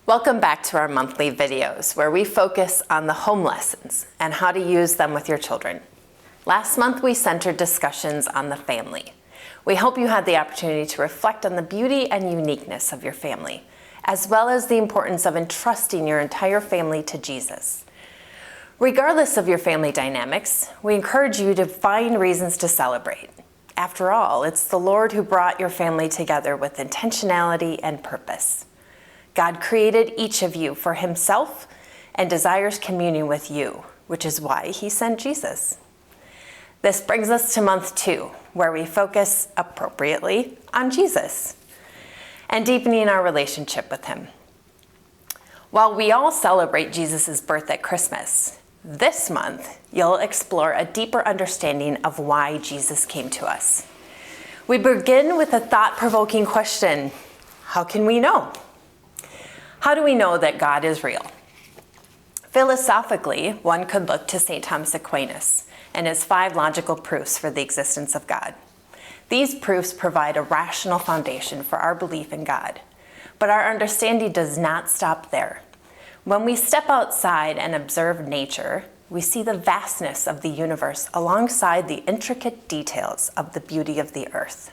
Welcome back to our monthly videos where we focus on the home lessons and how to use them with your children. Last month we centered discussions on the family. We hope you had the opportunity to reflect on the beauty and uniqueness of your family, as well as the importance of entrusting your entire family to Jesus. Regardless of your family dynamics, we encourage you to find reasons to celebrate. After all, it's the Lord who brought your family together with intentionality and purpose. God created each of you for himself and desires communion with you, which is why he sent Jesus. This brings us to month 2, where we focus appropriately on Jesus and deepening our relationship with him. While we all celebrate Jesus' birth at Christmas, this month you'll explore a deeper understanding of why Jesus came to us. We begin with a thought-provoking question: how can we know? How do we know that God is real? Philosophically, one could look to St. Thomas Aquinas and his 5 logical proofs for the existence of God. These proofs provide a rational foundation for our belief in God. But our understanding does not stop there. When we step outside and observe nature, we see the vastness of the universe alongside the intricate details of the beauty of the earth.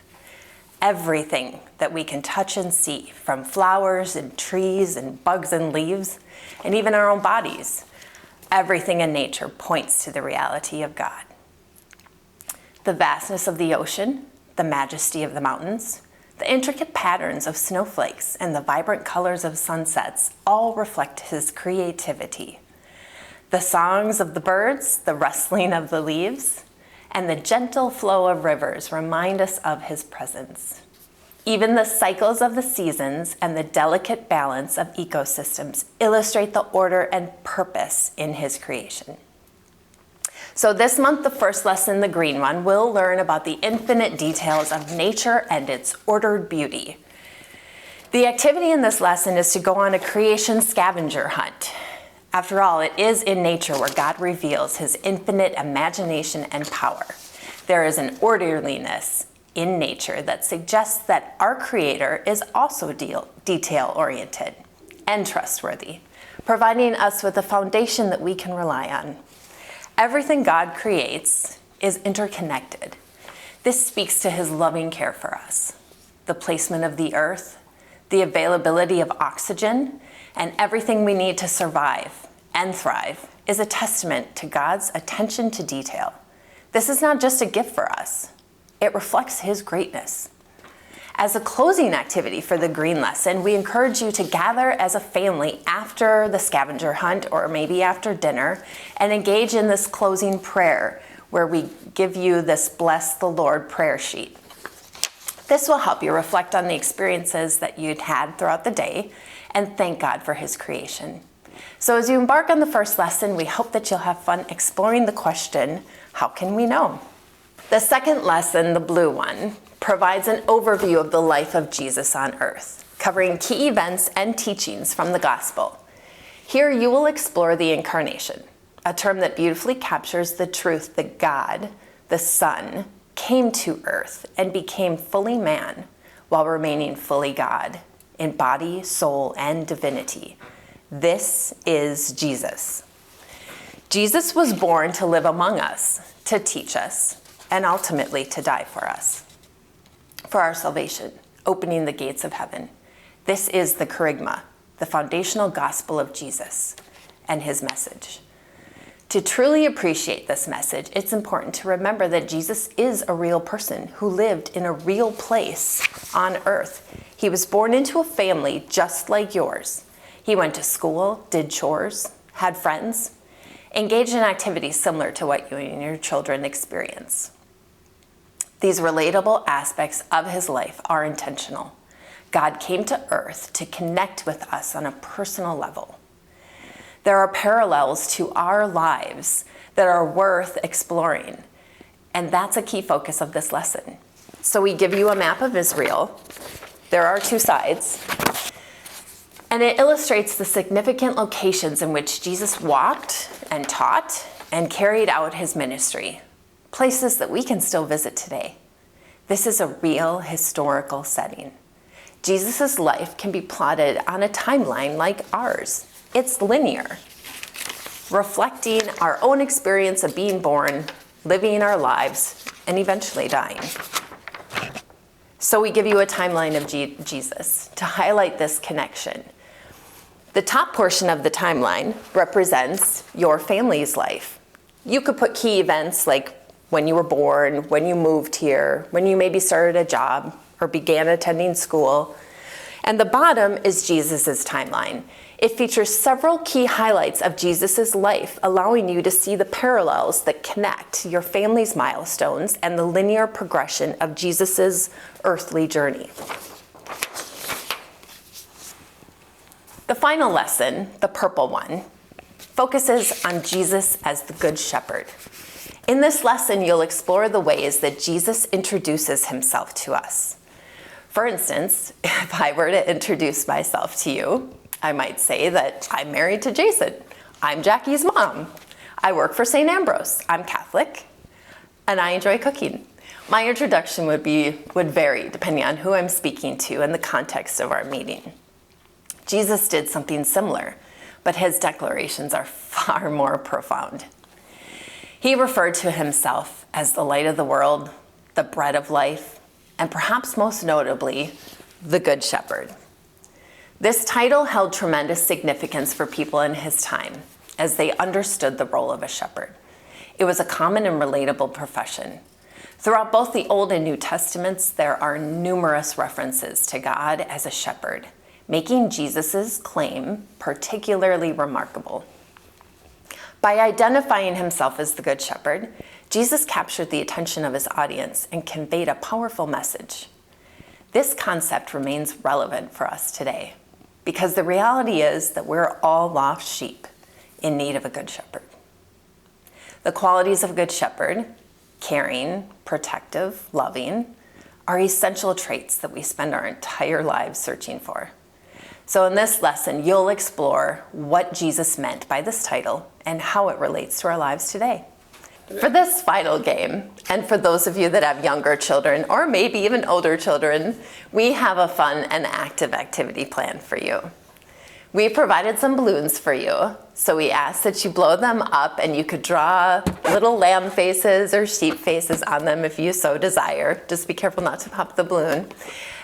Everything that we can touch and see, from flowers and trees and bugs and leaves, and even our own bodies, everything in nature points to the reality of God. The vastness of the ocean, the majesty of the mountains, the intricate patterns of snowflakes, and the vibrant colors of sunsets all reflect his creativity. The songs of the birds, the rustling of the leaves, and the gentle flow of rivers remind us of his presence. Even the cycles of the seasons and the delicate balance of ecosystems illustrate the order and purpose in his creation. So this month, the first lesson, the green one, will learn about the infinite details of nature and its ordered beauty. The activity in this lesson is to go on a creation scavenger hunt. After all, it is in nature where God reveals his infinite imagination and power. There is an orderliness in nature that suggests that our Creator is also detail-oriented and trustworthy, providing us with a foundation that we can rely on. Everything God creates is interconnected. This speaks to his loving care for us. The placement of the earth, the availability of oxygen, and everything we need to survive and thrive is a testament to God's attention to detail. This is not just a gift for us. It reflects his greatness. As a closing activity for the green lesson, we encourage you to gather as a family after the scavenger hunt or maybe after dinner and engage in this closing prayer where we give you this Bless the Lord prayer sheet. This will help you reflect on the experiences that you'd had throughout the day and thank God for his creation. So as you embark on the first lesson, we hope that you'll have fun exploring the question, how can we know? The second lesson, the blue one, provides an overview of the life of Jesus on earth, covering key events and teachings from the gospel. Here you will explore the incarnation, a term that beautifully captures the truth that God, the Son, came to earth and became fully man while remaining fully God in body, soul, and divinity. This is Jesus. Jesus was born to live among us, to teach us, and ultimately to die for us, for our salvation, opening the gates of heaven. This is the kerygma, the foundational gospel of Jesus and his message. To truly appreciate this message, it's important to remember that Jesus is a real person who lived in a real place on earth. He was born into a family just like yours. He went to school, did chores, had friends, engaged in activities similar to what you and your children experience. These relatable aspects of his life are intentional. God came to earth to connect with us on a personal level. There are parallels to our lives that are worth exploring, and that's a key focus of this lesson. So we give you a map of Israel. There are 2 sides, and it illustrates the significant locations in which Jesus walked and taught and carried out his ministry, places that we can still visit today. This is a real historical setting. Jesus' life can be plotted on a timeline like ours. It's linear, reflecting our own experience of being born, living our lives, and eventually dying. So we give you a timeline of Jesus to highlight this connection. The top portion of the timeline represents your family's life. You could put key events like when you were born, when you moved here, when you maybe started a job or began attending school. And the bottom is Jesus' timeline. It features several key highlights of Jesus' life, allowing you to see the parallels that connect your family's milestones and the linear progression of Jesus' earthly journey. The final lesson, the purple one, focuses on Jesus as the Good Shepherd. In this lesson, you'll explore the ways that Jesus introduces himself to us. For instance, if I were to introduce myself to you, I might say that I'm married to Jason. I'm Jackie's mom. I work for St. Ambrose. I'm Catholic, and I enjoy cooking. My introduction would vary depending on who I'm speaking to and the context of our meeting. Jesus did something similar, but his declarations are far more profound. He referred to himself as the light of the world, the bread of life, and perhaps most notably, the Good Shepherd. This title held tremendous significance for people in his time as they understood the role of a shepherd. It was a common and relatable profession. Throughout both the Old and New Testaments, there are numerous references to God as a shepherd, making Jesus' claim particularly remarkable. By identifying himself as the Good Shepherd, Jesus captured the attention of his audience and conveyed a powerful message. This concept remains relevant for us today because the reality is that we're all lost sheep in need of a Good Shepherd. The qualities of a Good Shepherd, caring, protective, loving, are essential traits that we spend our entire lives searching for. So in this lesson, you'll explore what Jesus meant by this title and how it relates to our lives today. For this final game, and for those of you that have younger children or maybe even older children, we have a fun and active activity planned for you. We provided some balloons for you, so we asked that you blow them up and you could draw little lamb faces or sheep faces on them if you so desire. Just be careful not to pop the balloon.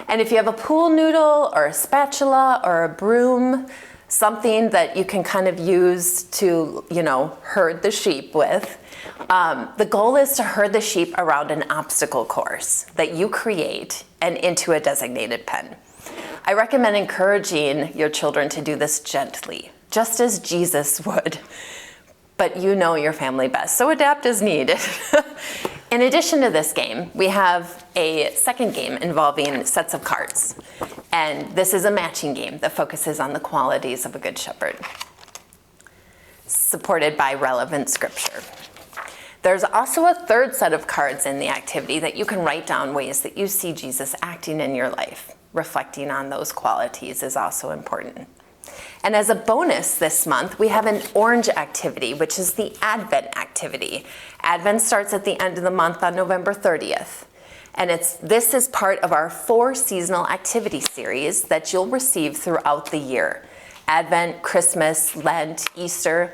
And if you have a pool noodle or a spatula or a broom, something that you can kind of use to, herd the sheep with, the goal is to herd the sheep around an obstacle course that you create and into a designated pen. I recommend encouraging your children to do this gently, just as Jesus would. But you know your family best, so adapt as needed. In addition to this game, we have a second game involving sets of cards. And this is a matching game that focuses on the qualities of a Good Shepherd, supported by relevant scripture. There's also a third set of cards in the activity that you can write down ways that you see Jesus acting in your life. Reflecting on those qualities is also important. And as a bonus this month, we have an orange activity, which is the Advent activity. Advent starts at the end of the month on November 30th. And this is part of our 4 seasonal activity series that you'll receive throughout the year. Advent, Christmas, Lent, Easter.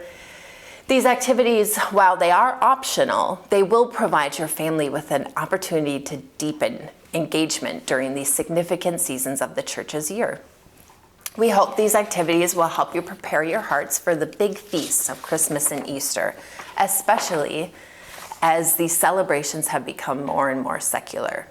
These activities, while they are optional, they will provide your family with an opportunity to deepen engagement during these significant seasons of the church's year. We hope these activities will help you prepare your hearts for the big feasts of Christmas and Easter, especially as these celebrations have become more and more secular.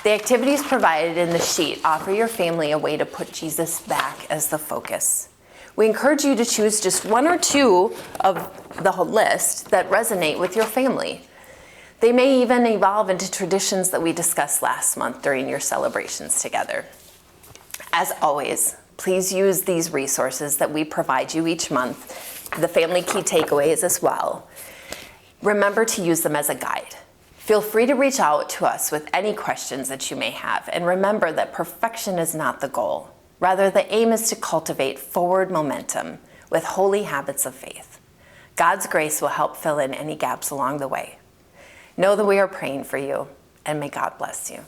The activities provided in the sheet offer your family a way to put Jesus back as the focus. We encourage you to choose just 1 or 2 of the whole list that resonate with your family. They may even evolve into traditions that we discussed last month during your celebrations together. As always, please use these resources that we provide you each month, the family key takeaways as well. Remember to use them as a guide. Feel free to reach out to us with any questions that you may have, and remember that perfection is not the goal. Rather, the aim is to cultivate forward momentum with holy habits of faith. God's grace will help fill in any gaps along the way. Know that we are praying for you, and may God bless you.